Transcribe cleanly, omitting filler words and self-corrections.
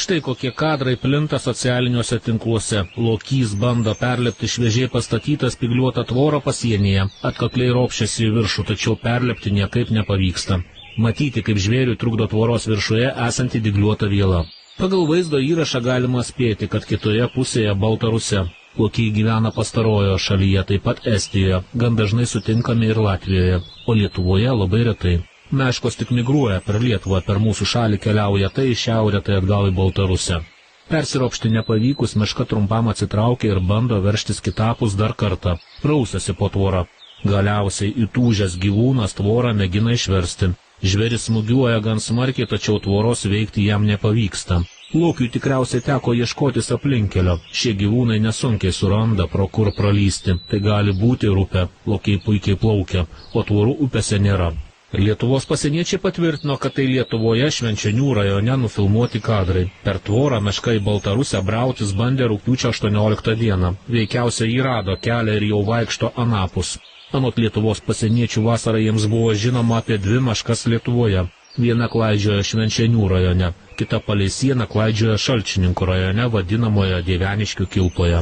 Štai kokie kadrai plinta socialiniuose tinkluose. Lokys bando perlipti šviežiai pastatytą spygliuotą tvorą pasienyje. Atkakliai ropščiasi į viršų, tačiau perlipti niekaip nepavyksta. Matyti, kaip žvėriui trukdo tvoros viršuje esanti dygliuota viela. Pagal vaizdo įrašą galima spėti, kad kitoje pusėje Baltarusija. Lokiai gyvena pastarojoje šalyje, taip pat Estijoje, gan dažnai sutinkami ir Latvijoje, o Lietuvoje labai retai. Meškos tik migruoja per Lietuvą, per mūsų šalį keliauja tai į šiaurę, tai atgal į Baltarusiją. Persiropšti nepavykus, meška trumpam atsitraukia ir bando veržtis kitapus dar kartą, prausiasi po tvorą. Galiausiai įtūžęs gyvūnas tvorą mėgina išversti. Žvėris smūgiuoja gan smarkiai, tačiau tvoros veikti jam nepavyksta. Lokiui tikriausiai teko ieškotis aplinkelio. Šie gyvūnai nesunkiai suranda, pro kur pralysti. Tai gali būti ir upė. Lokiai puikiai plaukia, o tvorų upėse nėra. Lietuvos pasieniečiai patvirtino, kad tai Lietuvoje Švenčionių rajone nufilmuoti kadrai. Per tvorą meška į Baltarusiją brautis bandė rugpjūčio 18 dieną. Veikiausiai jį rado kelią ir jau vaikšto anapus. Anot Lietuvos pasieniečių vasarą jiems buvo žinoma apie 2 meškas Lietuvoje. Viena klaidžiojo Švenčionių rajone, kita palei sieną klaidžiojo Šalčininkų rajone vadinamoje Dieveniškių kilpoje.